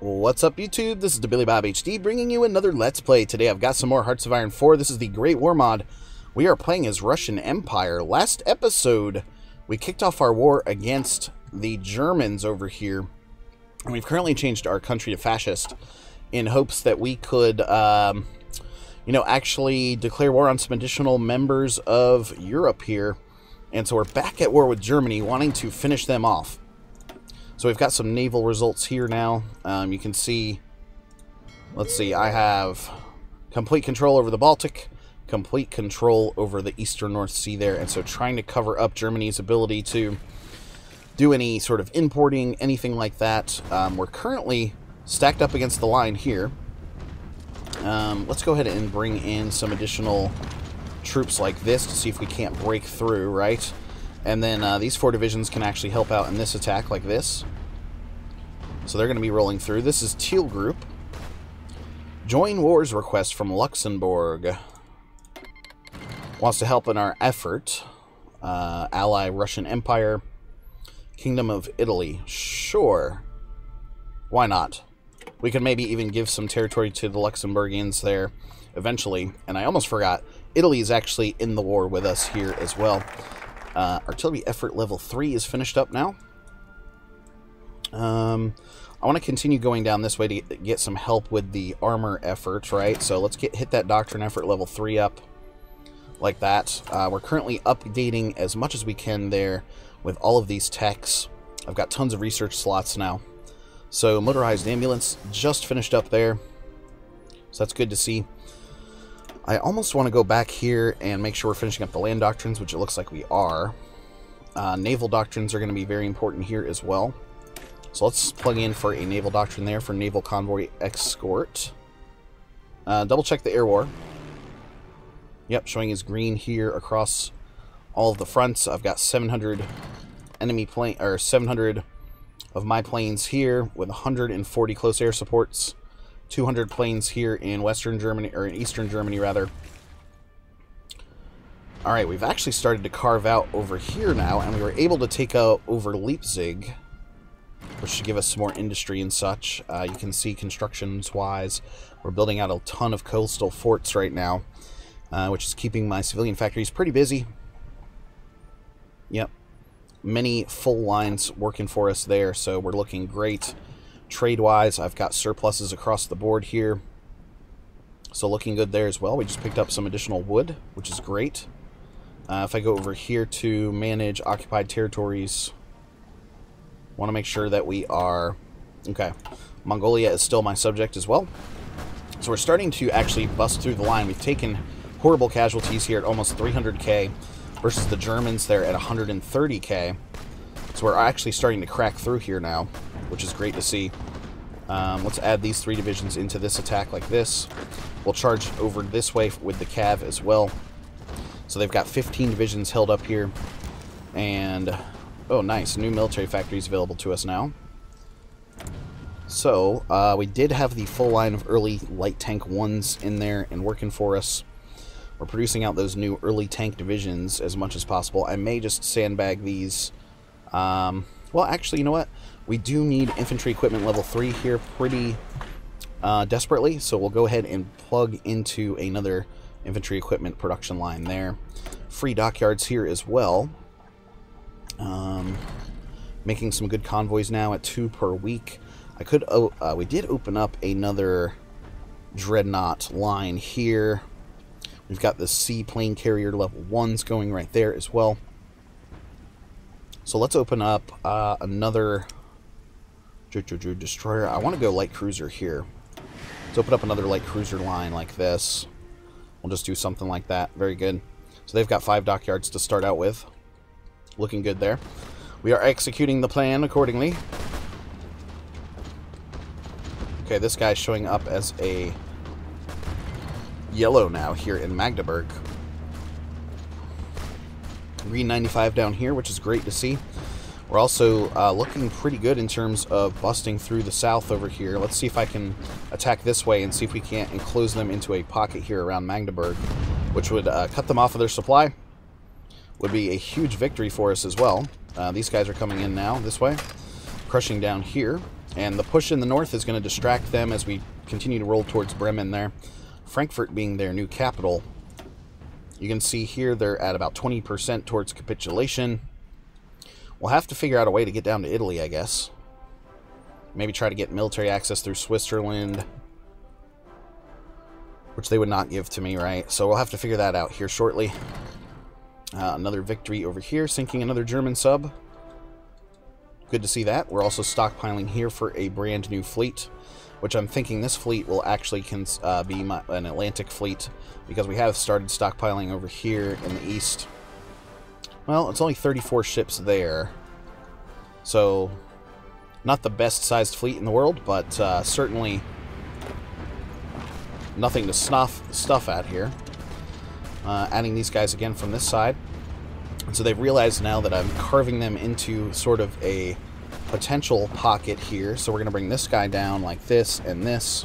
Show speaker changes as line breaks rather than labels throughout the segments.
What's up, YouTube? This is the Billy Bob HD bringing you another Let's Play. Today I've got some more Hearts of Iron 4. This is the Great War mod. We are playing as Russian Empire. Last episode, we kicked off our war against the Germans over here. And we've currently changed our country to fascist in hopes that we could, actually declare war on some additional members of Europe here. And so we're back at war with Germany, wanting to finish them off. So we've got some naval results here now. You can see, let's see, I have complete control over the Baltic, complete control over the eastern North Sea there, and so trying to cover up Germany's ability to do any sort of importing, anything like that. We're currently stacked up against the line here. Let's go ahead and bring in some additional troops like this to see if we can't break through, right? And then these 4 divisions can actually help out in this attack like this. So they're going to be rolling through. This is Teal Group. Join Wars request from Luxembourg. Wants to help in our effort. Ally Russian Empire. Kingdom of Italy. Sure. Why not? We could maybe even give some territory to the Luxembourgians there eventually. And I almost forgot. Italy is actually in the war with us here as well. Artillery effort level 3 is finished up now. I want to continue going down this way to get some help with the armor effort, right? So let's hit that doctrine effort level 3 up like that. We're currently updating as much as we can there with all of these techs. I've got tons of research slots now. So motorized ambulance just finished up there. So that's good to see. I almost want to go back here and make sure we're finishing up the land doctrines, which it looks like we are. Naval doctrines are going to be very important here as well. So let's plug in for a naval doctrine there for naval convoy escort. Double check the air war. Yep, showing as green here across all of the fronts. I've got 700 enemy plane, or 700 of my planes here with 140 close air supports. 200 planes here in Western Germany, or in Eastern Germany, rather. Alright, we've actually started to carve out over here now, and we were able to take out over Leipzig, which should give us some more industry and such. You can see constructions-wise, we're building out a ton of coastal forts right now, which is keeping my civilian factories pretty busy. Yep. Many full lines working for us there, so we're looking great. Trade-wise, I've got surpluses across the board here. So looking good there as well. We just picked up some additional wood, which is great. If I go over here to manage occupied territories, want to make sure that we are... Okay, Mongolia is still my subject as well. So we're starting to actually bust through the line. We've taken horrible casualties here at almost 300k versus the Germans there at 130k. So we're actually starting to crack through here now, which is great to see. Let's add these 3 divisions into this attack like this. We'll charge over this way with the cav as well. So they've got 15 divisions held up here. And, oh nice, new military factories available to us now. So, we did have the full line of early light tank 1s in there and working for us. We're producing out those new early tank divisions as much as possible. I may just sandbag these. Well, actually, you know what? We do need infantry equipment level 3 here pretty desperately, so we'll go ahead and plug into another infantry equipment production line there. Free dockyards here as well. Making some good convoys now at 2 per week. I could. We did open up another dreadnought line here. We've got the seaplane carrier level 1s going right there as well. So let's open up another destroyer. I want to go light cruiser here. Let's open up another light cruiser line like this. We'll just do something like that. Very good. So they've got 5 dockyards to start out with. Looking good there. We are executing the plan accordingly. Okay, this guy's showing up as a yellow now here in Magdeburg. Green 95 down here, which is great to see. We're also looking pretty good in terms of busting through the south over here. Let's see if I can attack this way and see if we can't enclose them into a pocket here around Magdeburg, which would cut them off of their supply. Would be a huge victory for us as well. These guys are coming in now this way, crushing down here. And the push in the north is going to distract them as we continue to roll towards Bremen there. Frankfurt being their new capital. You can see here they're at about 20% towards capitulation. We'll have to figure out a way to get down to Italy, I guess. Maybe try to get military access through Switzerland, which they would not give to me, right? So we'll have to figure that out here shortly. Another victory over here, sinking another German sub. Good to see that. We're also stockpiling here for a brand new fleet, which I'm thinking this fleet will actually be an Atlantic fleet, because we have started stockpiling over here in the east. Well, it's only 34 ships there, so not the best sized fleet in the world, but certainly nothing to stuff at here. Adding these guys again from this side. And so they've realized now that I'm carving them into sort of a potential pocket here. So we're going to bring this guy down like this and this.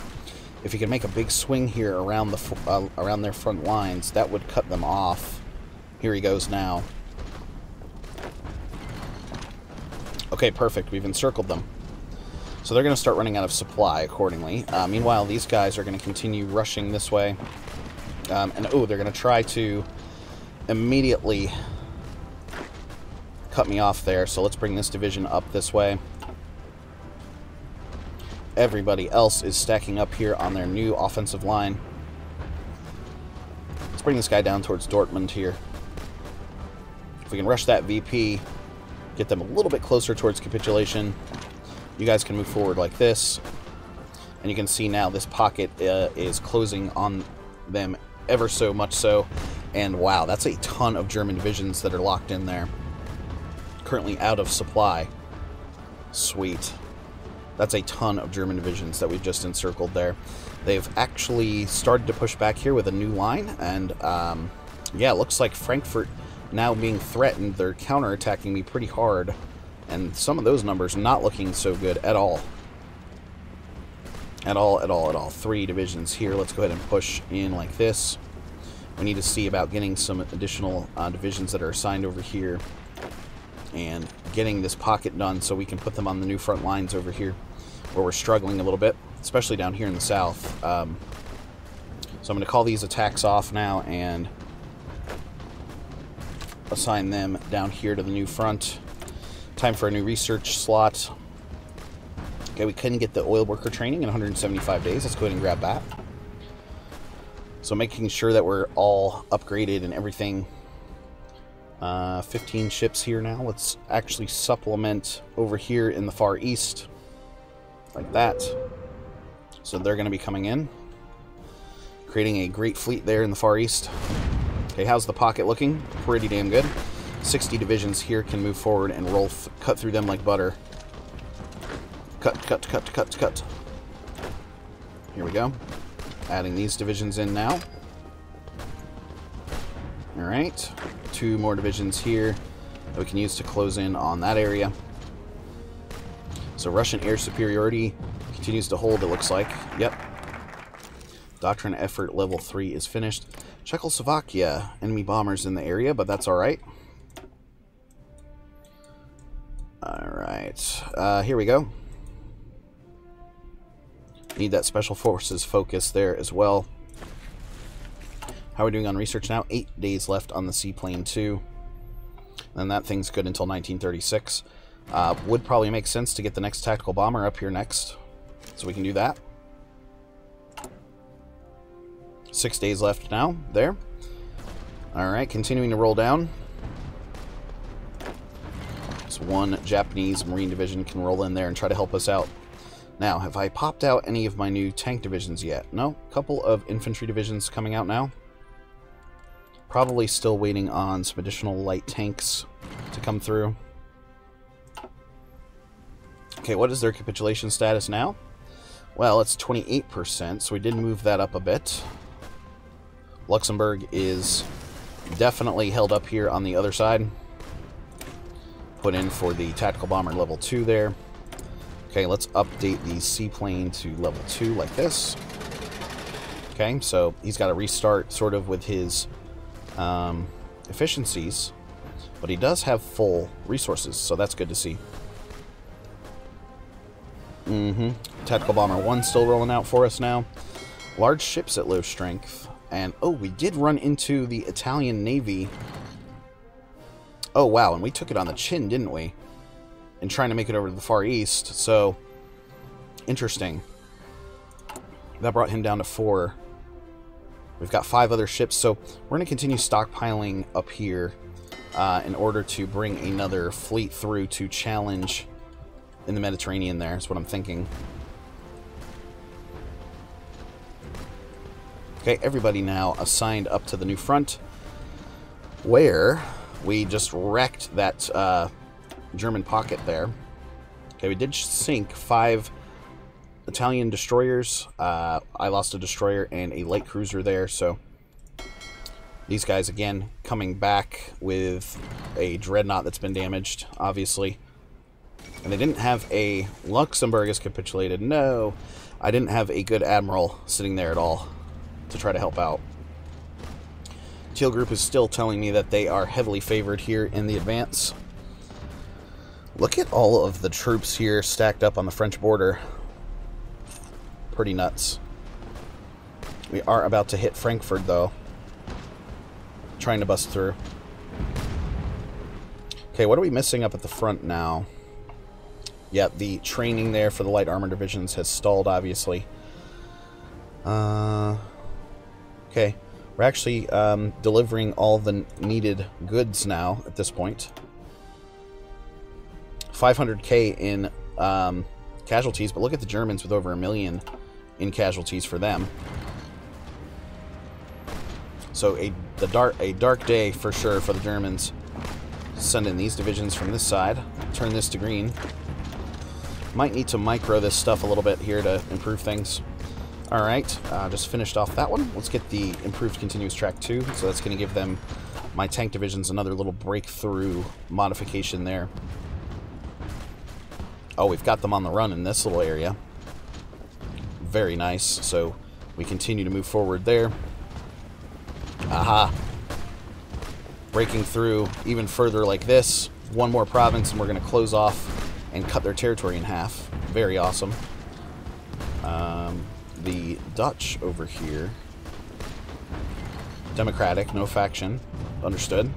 If you can make a big swing here around their front lines, that would cut them off. Here he goes now. Okay, perfect. We've encircled them. So they're going to start running out of supply accordingly. Meanwhile, these guys are going to continue rushing this way. And oh, they're going to try to immediately cut me off there. So let's bring this division up this way. Everybody else is stacking up here on their new offensive line. Let's bring this guy down towards Dortmund here. If we can rush that VP, get them a little bit closer towards capitulation, you guys can move forward like this. And you can see now this pocket is closing on them ever so much so. And wow, that's a ton of German divisions that are locked in there. Currently out of supply. Sweet. That's a ton of German divisions that we've just encircled there. They've actually started to push back here with a new line. And yeah, it looks like Frankfurt now being threatened. They're counterattacking me pretty hard. And some of those numbers not looking so good at all. At all. 3 divisions here. Let's go ahead and push in like this. We need to see about getting some additional divisions that are assigned over here. And getting this pocket done so we can put them on the new front lines over here, where we're struggling a little bit, especially down here in the south. So I'm going to call these attacks off now and assign them down here to the new front. Time for a new research slot. Okay, we couldn't get the oil worker training in 175 days. Let's go ahead and grab that. So making sure that we're all upgraded and everything. 15 ships here now. Let's actually supplement over here in the Far East. Like that. So they're going to be coming in. Creating a great fleet there in the Far East. Okay, how's the pocket looking? Pretty damn good. 60 divisions here can move forward and roll, cut through them like butter. Cut. Here we go. Adding these divisions in now. Alright. 2 more divisions here that we can use to close in on that area. So Russian air superiority continues to hold, it looks like. Yep. Doctrine effort level 3 is finished. Czechoslovakia. Enemy bombers in the area, but that's alright. Alright. Here we go. Need that special forces focus there as well. How are we doing on research now? 8 days left on the Seaplane 2. And that thing's good until 1936. Would probably make sense to get the next tactical bomber up here next. So we can do that. 6 days left now. There. Alright, continuing to roll down. So 1 Japanese Marine Division can roll in there and try to help us out. Now, have I popped out any of my new tank divisions yet? No. A couple of infantry divisions coming out now. Probably still waiting on some additional light tanks to come through. Okay, what is their capitulation status now? Well, it's 28%, so we did move that up a bit. Luxembourg is definitely held up here on the other side. Put in for the tactical bomber level 2 there. Okay, let's update the seaplane to level 2 like this. Okay, so he's got to restart sort of with his efficiencies, but he does have full resources, so that's good to see. Tactical Bomber 1 still rolling out for us now. Large ships at low strength. And, oh, we did run into the Italian Navy. Oh, wow, and we took it on the chin, didn't we? In trying to make it over to the Far East. So, interesting. That brought him down to 4. We've got 5 other ships, so we're going to continue stockpiling up here in order to bring another fleet through to challenge in the Mediterranean there, is what I'm thinking. Okay, everybody now assigned up to the new front, where we just wrecked that German pocket there. Okay, we did sink 5 Italian destroyers. I lost a destroyer and a light cruiser there, so these guys again coming back with a dreadnought that's been damaged, obviously. And they didn't have a... Luxembourg has capitulated. No, I didn't have a good admiral sitting there at all to try to help out. Teal Group is still telling me that they are heavily favored here in the advance. Look at all of the troops here stacked up on the French border. Pretty nuts. We are about to hit Frankfurt, though. Trying to bust through. Okay, what are we missing up at the front now? Yeah, the training there for the light armor divisions has stalled, obviously. Okay. We're actually delivering all the needed goods now at this point. 500k in casualties, but look at the Germans with over 1 million in casualties for them. So a dark day for sure for the Germans. Send in these divisions from this side. Turn this to green. Might need to micro this stuff a little bit here to improve things. Alright, just finished off that one. Let's get the improved continuous track 2. So that's going to give them, my tank divisions, another little breakthrough modification there. Oh, we've got them on the run in this little area. Very nice. So we continue to move forward there. Aha. Breaking through even further like this. One more province and we're going to close off and cut their territory in half. Very awesome. The Dutch over here. Democratic, no faction. Understood.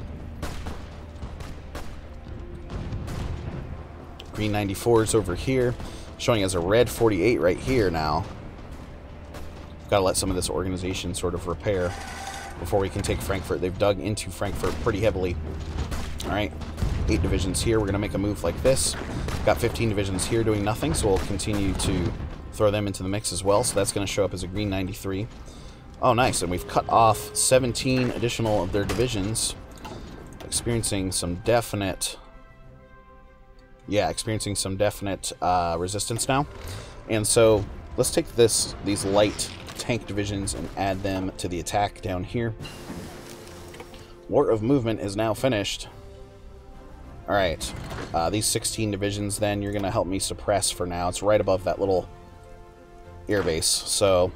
Green 94s over here. Showing as a red 48 right here now. Got to let some of this organization sort of repair before we can take Frankfurt. They've dug into Frankfurt pretty heavily. Alright. 8 divisions here. We're going to make a move like this. Got 15 divisions here doing nothing, so we'll continue to throw them into the mix as well. So that's going to show up as a green 93. Oh, nice. And we've cut off 17 additional of their divisions. Experiencing some definite... Yeah, experiencing some definite resistance now. And so let's take these light tank divisions and add them to the attack down here. War of Movement is now finished. Alright, these 16 divisions then you're going to help me suppress for now. It's right above that little airbase. So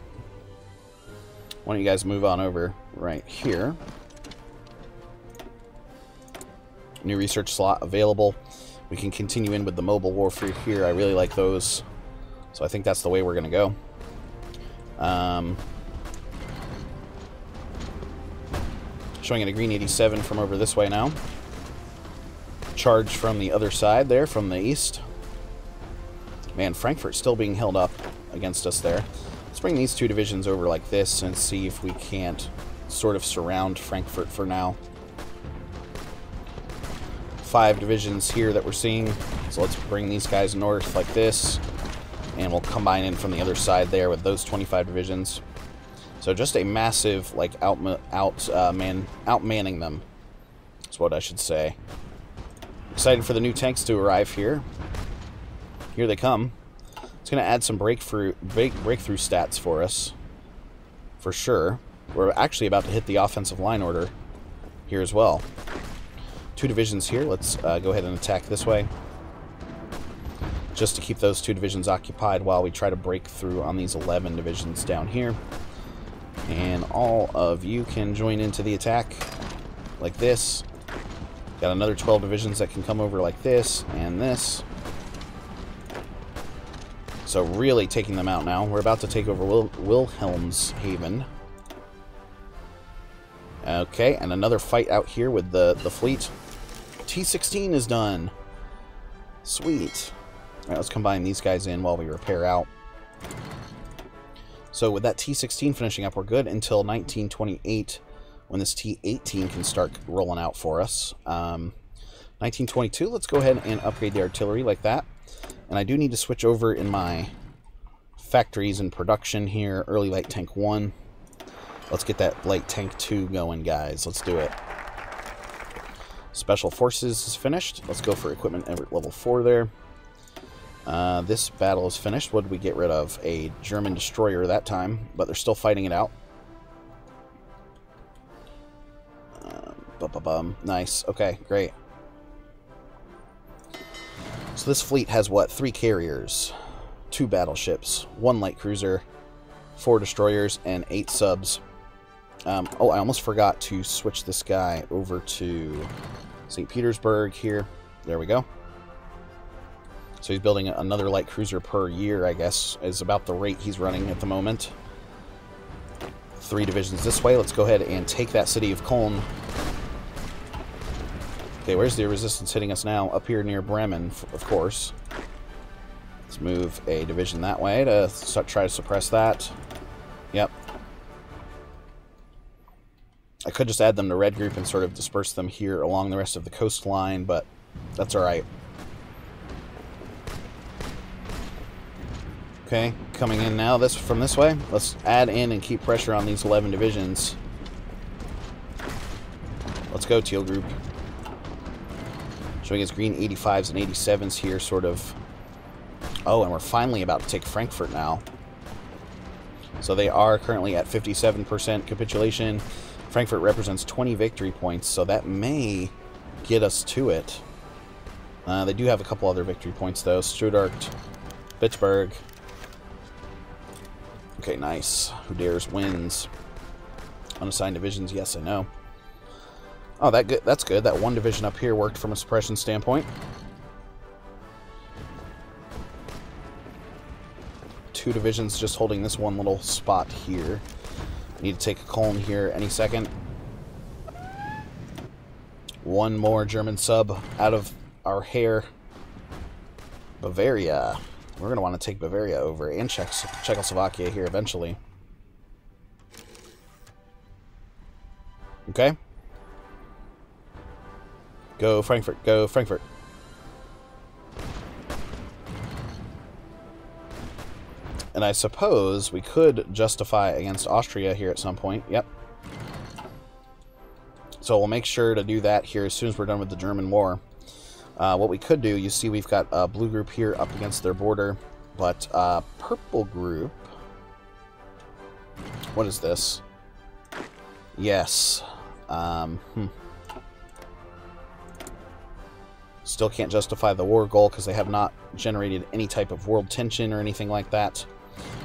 why don't you guys move on over right here. New research slot available. We can continue in with the mobile warfare here. I really like those. So I think that's the way we're going to go. Showing it a green 87 from over this way now. Charge from the other side there, from the east. Man, Frankfurt's still being held up against us there. Let's bring these 2 divisions over like this and see if we can't sort of surround Frankfurt for now. 5 divisions here that we're seeing. So let's bring these guys north like this. And we'll combine in from the other side there with those 25 divisions. So just a massive, like, outmanning them. That's what I should say. Excited for the new tanks to arrive here. Here they come. It's going to add some breakthrough stats for us. For sure. We're actually about to hit the offensive line order here as well. 2 divisions here. Let's go ahead and attack this way. Just to keep those 2 divisions occupied while we try to break through on these 11 divisions down here. And all of you can join into the attack like this. Got another 12 divisions that can come over like this and this. So really taking them out now. We're about to take over Wilhelmshaven. Okay, and another fight out here with the fleet. T-16 is done. Sweet. Alright, let's combine these guys in while we repair out. So with that T-16 finishing up, we're good until 1928, when this T-18 can start rolling out for us. 1922, let's go ahead and upgrade the artillery like that. And I do need to switch over in my factories in production here. Early light tank 1. Let's get that light tank 2 going, guys. Let's do it. Special Forces is finished. Let's go for equipment level 4 there. This battle is finished. What did we get rid of? A German destroyer that time, but they're still fighting it out. Nice. Okay, great. So this fleet has what? 3 carriers, 2 battleships, 1 light cruiser, 4 destroyers, and 8 subs. Oh, I almost forgot to switch this guy over to St. Petersburg here. There we go. So he's building another light cruiser per year, I guess, is about the rate he's running at the moment. 3 divisions this way. Let's go ahead and take that city of Köln. Okay, where's the resistance hitting us now? Up here near Bremen, of course. Let's move a division that way to try to suppress that. Yep. I could just add them to red group and sort of disperse them here along the rest of the coastline, but that's alright. Okay, coming in now from this way. Let's add in and keep pressure on these 11 divisions. Let's go, Teal Group. Showing us green 85s and 87s here, sort of. Oh, and we're finally about to take Frankfurt now. So they are currently at 57% capitulation. Frankfurt represents 20 victory points, so that may get us to it. They do have a couple other victory points, though. Stuttgart, Bitburg. Okay, nice. Who dares wins. Unassigned divisions, yes, I know. Oh, that's good. That 1 division up here worked from a suppression standpoint. 2 divisions just holding this one little spot here. Need to take a Köln here any second. 1 more German sub out of our hair. Bavaria. We're going to want to take Bavaria over, and Czechoslovakia here eventually. Okay. Go Frankfurt, go Frankfurt. And I suppose we could justify against Austria here at some point. Yep. So we'll make sure to do that here as soon as we're done with the German war. What we could do, you see we've got a blue group here up against their border, but purple group... What is this? Yes. Still can't justify the war goal because they have not generated any type of world tension or anything like that.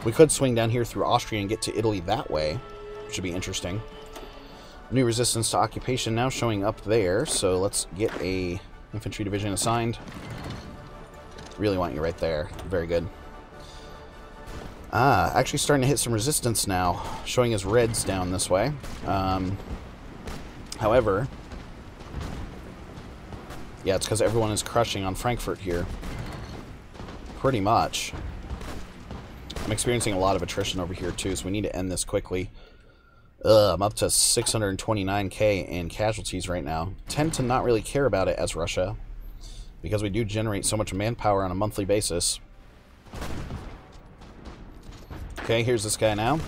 We could swing down here through Austria and get to Italy that way, which would be interesting. New resistance to occupation now showing up there, so let's get a infantry division assigned. Really want you right there. Very good. Actually starting to hit some resistance now, showing as reds down this way. However, yeah, it's because everyone is crushing on Frankfurt here. Pretty much. I'm experiencing a lot of attrition over here too, so we need to end this quickly. I'm up to 629k in casualties right now. Tend to not really care about it as Russia, because we do generate so much manpower on a monthly basis. Okay, here's this guy now.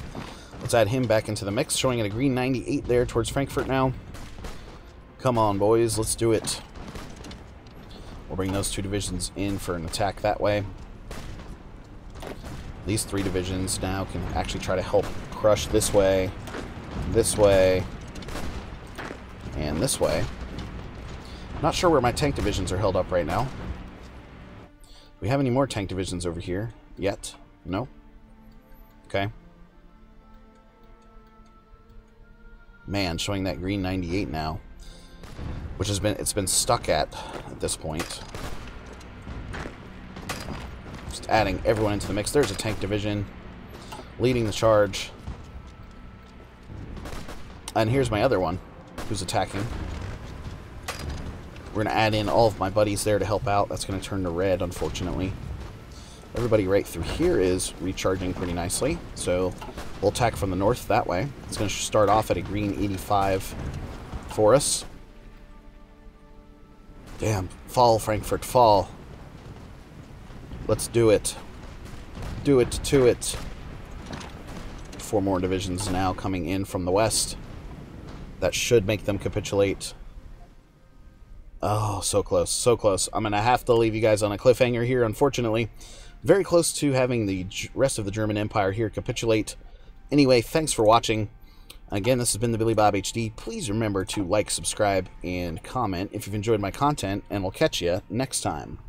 Let's add him back into the mix, showing it a green 98 there towards Frankfurt now. Come on, boys, let's do it. We'll bring those 2 divisions in for an attack that way. These 3 divisions now can actually try to help crush this way, and this way. Not sure where my tank divisions are held up right now. Do we have any more tank divisions over here yet? No? Okay. Man, showing that green 98 now, which it's been stuck at this point. Just adding everyone into the mix. There's a tank division leading the charge. And here's my other one who's attacking. We're going to add in all of my buddies there to help out. That's going to turn to red, unfortunately. Everybody right through here is recharging pretty nicely. So we'll attack from the north that way. It's going to start off at a green 85 for us. Damn. Fall, Frankfurt, fall. Let's do it. Do it to it. 4 more divisions now coming in from the west. That should make them capitulate. Oh, so close, so close. I'm going to have to leave you guys on a cliffhanger here, unfortunately. Very close to having the rest of the German Empire here capitulate. Anyway, thanks for watching. Again, this has been the Billy Bob HD. Please remember to like, subscribe, and comment if you've enjoyed my content, and we'll catch you next time.